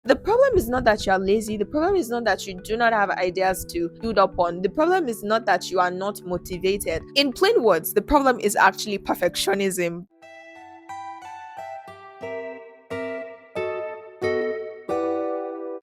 The problem is not that you are lazy. The problem is not that you do not have ideas to build upon. The problem is not that you are not motivated. In plain words, the problem is actually perfectionism.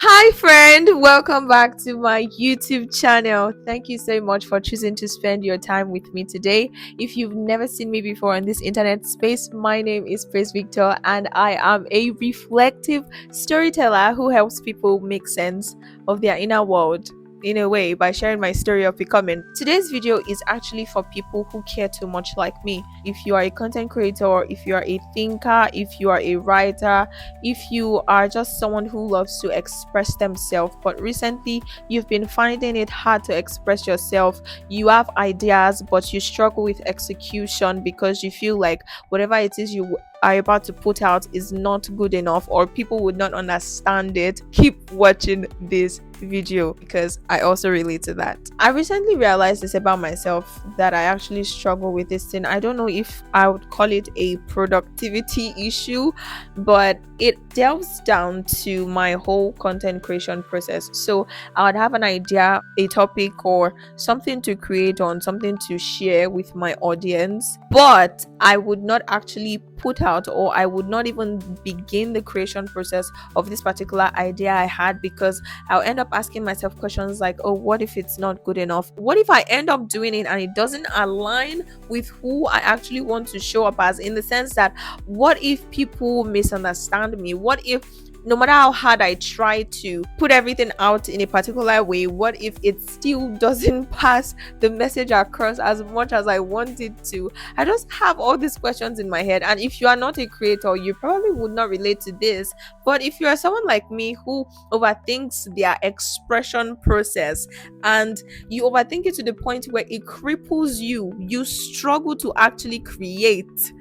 Hi, friend. Welcome back to my YouTube channel. Thank you so much for choosing to spend your time with me today. If you've never seen me before in this internet space, my name is Praise Victor, and I am a reflective storyteller who helps people make sense of their inner world in a way by sharing my story of becoming. Today's video is actually for people who care too much like me. If you are a content creator, if you are a thinker, if you are a writer, if you are just someone who loves to express themselves, but recently you've been finding it hard to express yourself, you have ideas, but you struggle with execution because you feel like whatever it is you are about to put out is not good enough or people would not understand it, keep watching this video because I also relate to that. I recently realized this about myself, that I actually struggle with this thing. I don't know if I would call it a productivity issue, but it delves down to my whole content creation process. So I would have an idea, a topic, or something to create on, something to share with my audience, but I would not actually put out, or I would not even begin the creation process of this particular idea I had, because I'll end up asking myself questions like, oh, what if it's not good enough? What if I end up doing it and it doesn't align with who I actually want to show up as? In the sense that, what if people misunderstand me? What if, no matter how hard I try to put everything out in a particular way, what if it still doesn't pass the message across as much as I want it to? I just have all these questions in my head. And if you are not a creator, you probably would not relate to this. But if you are someone like me who overthinks their expression process, and you overthink it to the point where it cripples you, you struggle to actually create.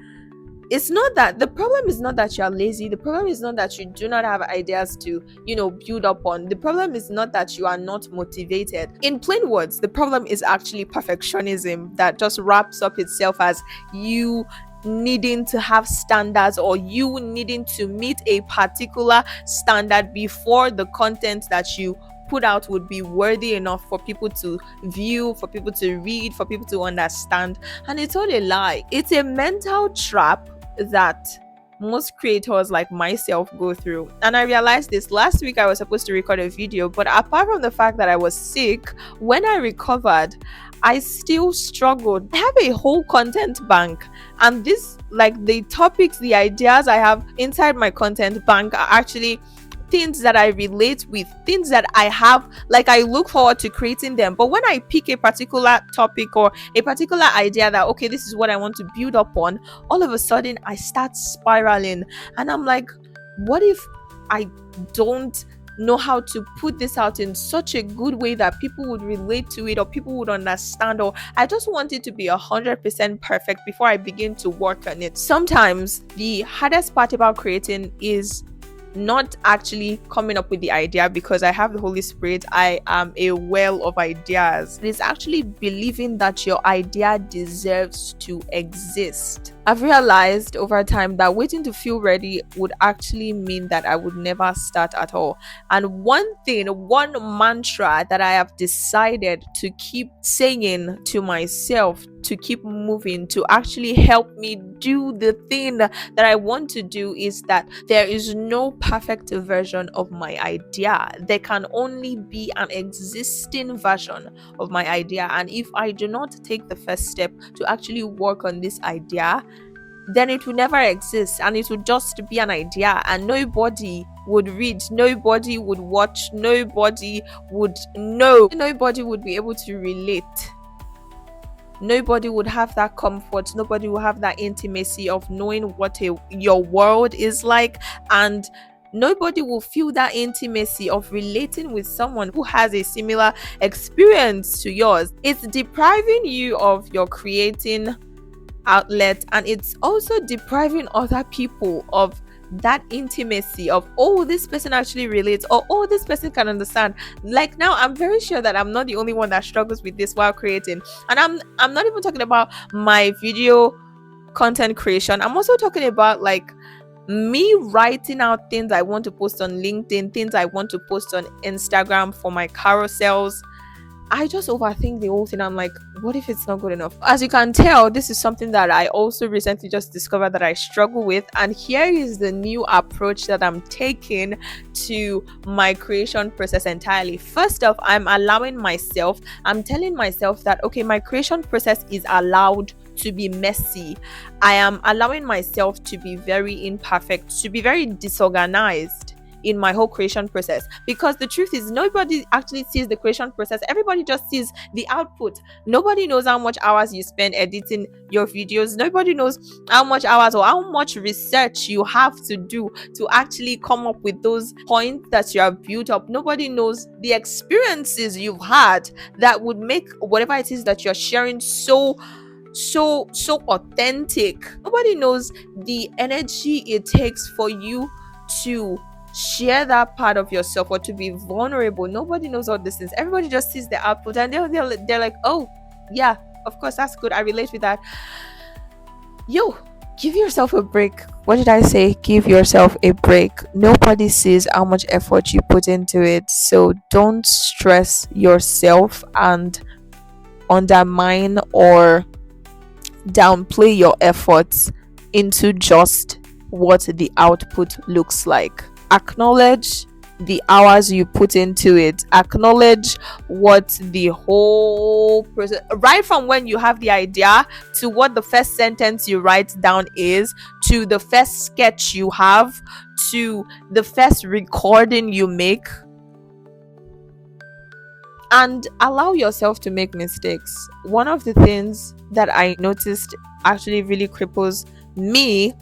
It's not that the problem is not that you are lazy. The problem is not that you do not have ideas to build upon. The problem is not that you are not motivated. In plain words, the problem is actually perfectionism that just wraps up itself as you needing to have standards, or you needing to meet a particular standard before the content that you put out would be worthy enough for people to view, for people to read, for people to understand. And it's all a lie. It's a mental trap that most creators like myself go through. And I realized this last week. I was supposed to record a video, but apart from the fact that I was sick, when I recovered, I still struggled. I have a whole content bank, and this, like, the topics, the ideas I have inside my content bank are actually things that I relate with, things that I have, like, I look forward to creating them. But when I pick a particular topic or a particular idea that, okay, this is what I want to build upon, all of a sudden I start spiraling. And I'm like, what if I don't know how to put this out in such a good way that people would relate to it, or people would understand, or I just want it to be 100% perfect before I begin to work on it. Sometimes the hardest part about creating is not actually coming up with the idea, because I have the Holy Spirit. I am a well of ideas. It is actually believing that your idea deserves to exist. I've realized over time that waiting to feel ready would actually mean that I would never start at all. And one mantra that I have decided to keep saying to myself, to keep moving, to actually help me do the thing that I want to do, is that there is no perfect version of my idea. There can only be an existing version of my idea. And if I do not take the first step to actually work on this idea, then it will never exist, and it would just be an idea, and nobody would read, nobody would watch, nobody would know, nobody would be able to relate. Nobody would have that comfort, nobody will have that intimacy of knowing what your world is like, and nobody will feel that intimacy of relating with someone who has a similar experience to yours. It's depriving you of your creating outlet, and it's also depriving other people of that intimacy of, oh, this person actually relates, or oh, this person can understand. Like, now I'm very sure that I'm not the only one that struggles with this while creating. And I'm not even talking about my video content creation. I'm also talking about, like, Me writing out things I want to post on LinkedIn, things I want to post on Instagram for my carousels, I just overthink the whole thing. I'm like, what if it's not good enough? As you can tell, this is something that I also recently just discovered that I struggle with. And here is the new approach that I'm taking to my creation process entirely. First off, I'm telling myself that, okay, my creation process is allowed to be messy. I am allowing myself to be very imperfect, to be very disorganized in my whole creation process, because the truth is nobody actually sees the creation process. Everybody just sees the output. Nobody knows how much hours you spend editing your videos. Nobody knows how much hours or how much research you have to do to actually come up with those points that you have built up. Nobody knows the experiences you've had that would make whatever it is that you're sharing so authentic. Nobody knows the energy it takes for you to share that part of yourself or to be vulnerable. Nobody knows all these things. Everybody just sees the output and they're like, oh yeah, of course, that's good, I relate with that. Yo, give yourself a break. What did I say? Give yourself a break. Nobody sees how much effort you put into it, so don't stress yourself and undermine or downplay your efforts into just what the output looks like. Acknowledge the hours you put into it. Acknowledge what the whole process, right from when you have the idea to what the first sentence you write down is, to the first sketch you have, to the first recording you make. And allow yourself to make mistakes. One of the things that I noticed actually really cripples me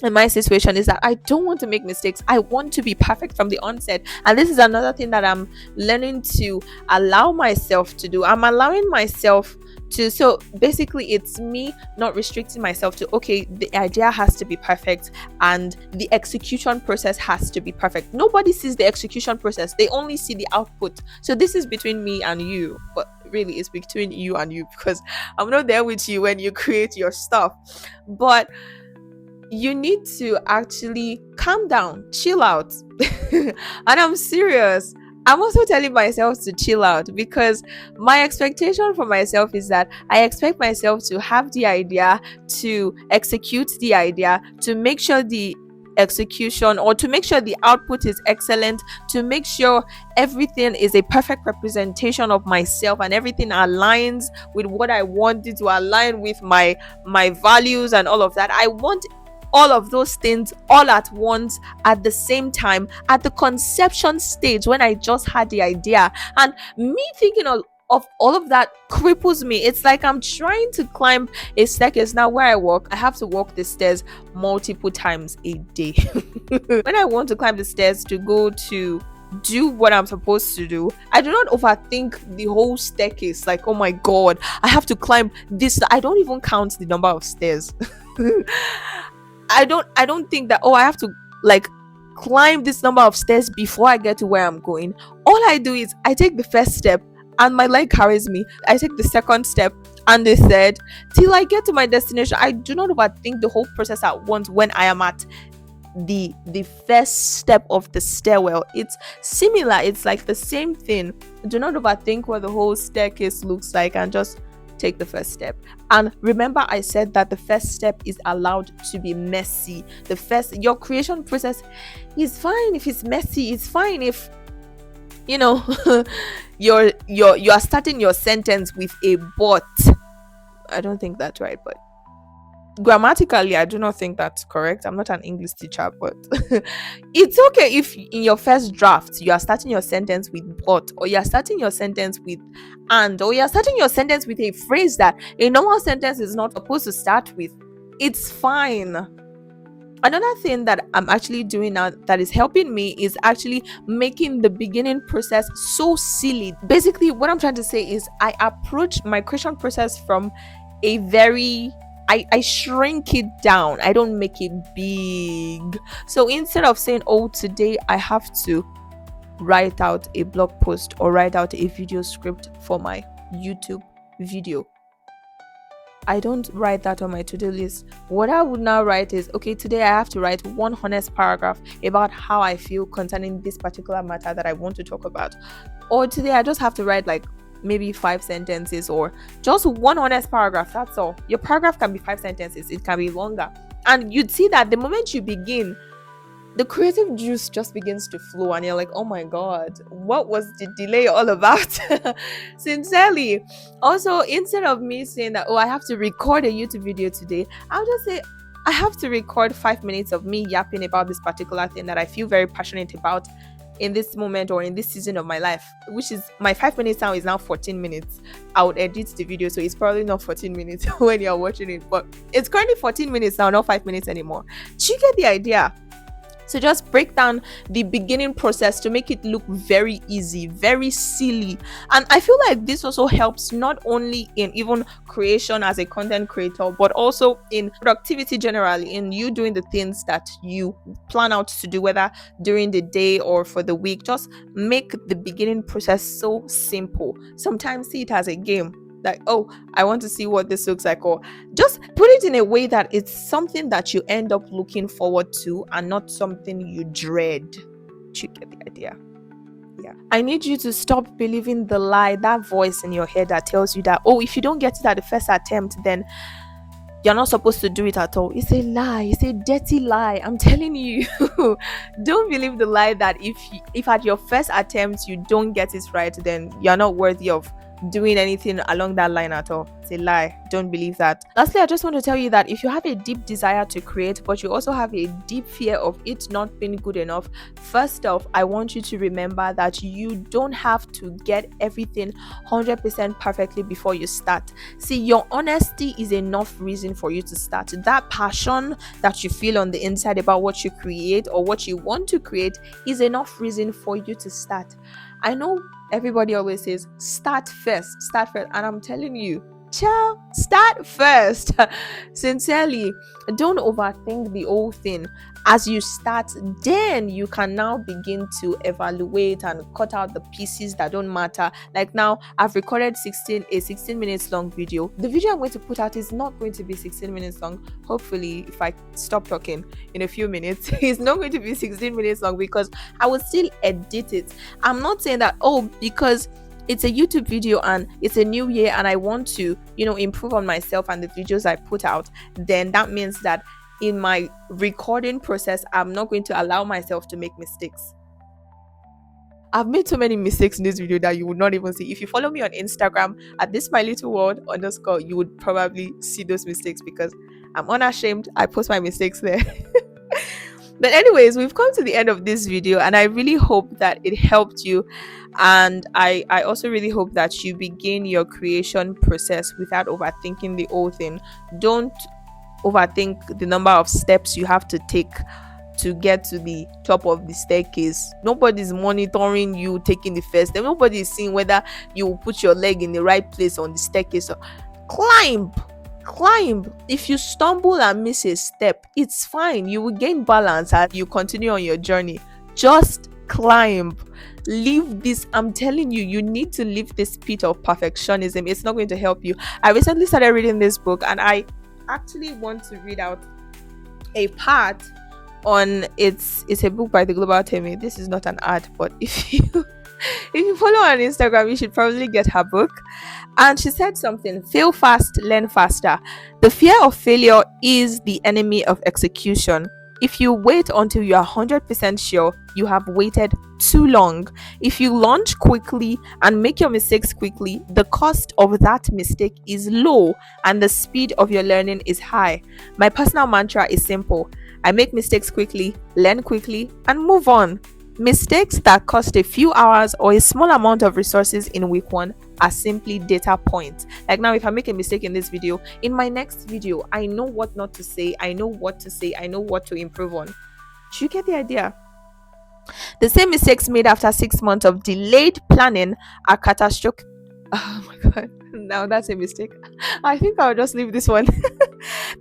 in my situation is that I don't want to make mistakes. I want to be perfect from the onset. And this is another thing that I'm learning to allow myself to do. I'm allowing myself to, so basically it's me not restricting myself to, okay, the idea has to be perfect and the execution process has to be perfect. Nobody sees the execution process, they only see the output. So this is between me and you, but really it's between you and you, because I'm not there with you when you create your stuff. But you need to actually calm down, chill out. And I'm serious. I'm also telling myself to chill out, because my expectation for myself is that I expect myself to have the idea, to execute the idea, to make sure the execution or to make sure the output is excellent, to make sure everything is a perfect representation of myself and everything aligns with what I want it to align with my values and all of that. I want all of those things all at once, at the same time, at the conception stage when I just had the idea. And me thinking of all of that cripples me. It's like I'm trying to climb a staircase. Now where I walk, I have to walk the stairs multiple times a day. When I want to climb the stairs to go to do what I'm supposed to do, I do not overthink the whole staircase, like, oh my god, I have to climb this. I don't even count the number of stairs. I don't think that, oh, I have to like climb this number of stairs before I get to where I'm going. All I do is I take the first step and my leg carries me. I take the second step and the third till I get to my destination. I do not overthink the whole process at once when I am at the first step of the stairwell. It's similar, it's like the same thing. Do not overthink what the whole staircase looks like and just take the first step. And remember, I said that the first step is allowed to be messy. Your creation process is fine if it's messy. It's fine if you are starting your sentence with a but. I don't think that's right, but grammatically I do not think that's correct. I'm not an English teacher, but it's okay if in your first draft you are starting your sentence with but, or you're starting your sentence with and, or you're starting your sentence with a phrase that a normal sentence is not supposed to start with. It's fine. Another thing that I'm actually doing now that is helping me is actually making the beginning process so silly. Basically, what I'm trying to say is I approach my creation process from a very I shrink it down. I don't make it big. So instead of saying, oh, today I have to write out a blog post or write out a video script for my YouTube video, I don't write that on my to-do list. What I would now write is, okay, today I have to write one honest paragraph about how I feel concerning this particular matter that I want to talk about. Or today I just have to write like maybe 5 sentences or just one honest paragraph. That's all. Your paragraph can be 5 sentences, it can be longer. And you'd see that the moment you begin, the creative juice just begins to flow, and you're like, oh my god, what was the delay all about? Sincerely. Also, instead of me saying that, oh, I have to record a YouTube video today, I'll just say, I have to record 5 minutes of me yapping about this particular thing that I feel very passionate about in this moment or in this season of my life, which is my 5 minutes now is now 14 minutes. I would edit the video, so it's probably not 14 minutes when you're watching it, but it's currently 14 minutes now, not 5 minutes anymore. Do you get the idea? So just break down the beginning process to make it look very easy, very silly. And I feel like this also helps not only in even creation as a content creator, but also in productivity generally, in you doing the things that you plan out to do, whether during the day or for the week. Just make the beginning process so simple. Sometimes see it as a game. Like, oh, I want to see what this looks like, or just put it in a way that it's something that you end up looking forward to and not something you dread. Do you get the idea? Yeah. I need you to stop believing the lie, that voice in your head that tells you that, oh, if you don't get it at the first attempt, then you're not supposed to do it at all. It's a lie. It's a dirty lie. I'm telling you. Don't believe the lie that if at your first attempt you don't get it right, then you're not worthy of doing anything along that line at all. It's a lie. Don't believe that. Lastly, I just want to tell you that if you have a deep desire to create, but you also have a deep fear of it not being good enough, first off, I want you to remember that you don't have to get everything 100% perfectly before you start. See, your honesty is enough reason for you to start. That passion that you feel on the inside about what you create or what you want to create is enough reason for you to start. I know everybody always says, start first, and I'm telling you, child, start first. Sincerely, don't overthink the whole thing. As you start, then you can now begin to evaluate and cut out the pieces that don't matter. Like now, I've recorded a 16 minutes long video. The video I'm going to put out is not going to be 16 minutes long. Hopefully, if I stop talking in a few minutes, it's not going to be 16 minutes long because I will still edit it. I'm not saying that, oh, because it's a YouTube video and it's a new year and I want to, improve on myself and the videos I put out, then that means that in my recording process, I'm not going to allow myself to make mistakes. I've made so many mistakes in this video that you would not even see. If you follow me on Instagram at this my little world _, you would probably see those mistakes because I'm unashamed. I post my mistakes there. But anyways, we've come to the end of this video and I really hope that it helped you, and I also really hope that you begin your creation process without overthinking the whole thing. Don't overthink the number of steps you have to take to get to the top of the staircase. Nobody's monitoring you taking the first step. Nobody is seeing whether you will put your leg in the right place on the staircase. So climb. If you stumble and miss a step, it's fine. You will gain balance as you continue on your journey. Just climb. Leave this. I'm telling you, you need to leave this pit of perfectionism. It's not going to help you. I recently started reading this book and I actually want to read out a part on it's a book by the Global Temi. This is not an ad, but if you follow her on Instagram, you should probably get her book. And she said something: fail fast, learn faster. The fear of failure is the enemy of execution. If you wait until you are 100% sure, you have waited too long. If you launch quickly and make your mistakes quickly, the cost of that mistake is low and the speed of your learning is high. My personal mantra is simple: I make mistakes quickly, learn quickly, and move on. Mistakes that cost a few hours or a small amount of resources in week one are simply data points. Like now, if I make a mistake in this video, in my next video, I know what not to say, I know what to say, I know what to improve on. Do you get the idea? The same mistakes made after 6 months of delayed planning are catastrophic. Oh my god, now that's a mistake. I think I'll just leave this one.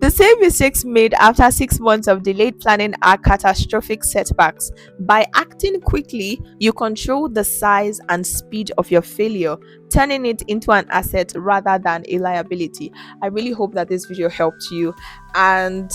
The same mistakes made after 6 months of delayed planning are catastrophic setbacks. By acting quickly, you control the size and speed of your failure, turning it into an asset rather than a liability. I really hope that this video helped you. And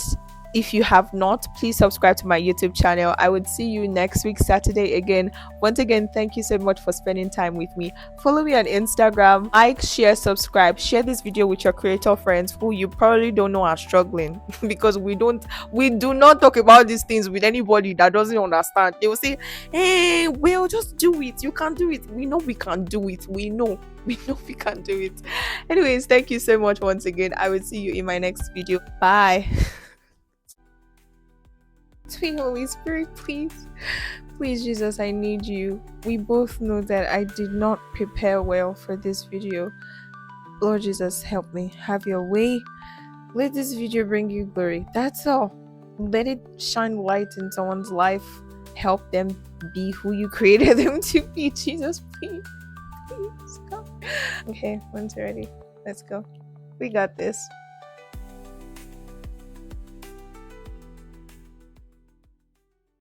if you have not, please subscribe to my YouTube channel. I would see you next week, Saturday again. Once again, thank you so much for spending time with me. Follow me on Instagram, like, share, subscribe, share this video with your creator friends who you probably don't know are struggling because we do not talk about these things with anybody that doesn't understand. They will say, hey, well, just do it. You can do it. We know we can do it. We know. We know we can do it. Anyways, thank you so much once again. I will see you in my next video. Bye. Sweet Holy Spirit, please. Please, Jesus, I need you. We both know that I did not prepare well for this video. Lord Jesus, help me. Have your way. Let this video bring you glory. That's all. Let it shine light in someone's life. Help them be who you created them to be. Jesus, please. Please, God. Okay, once you're ready, let's go. We got this.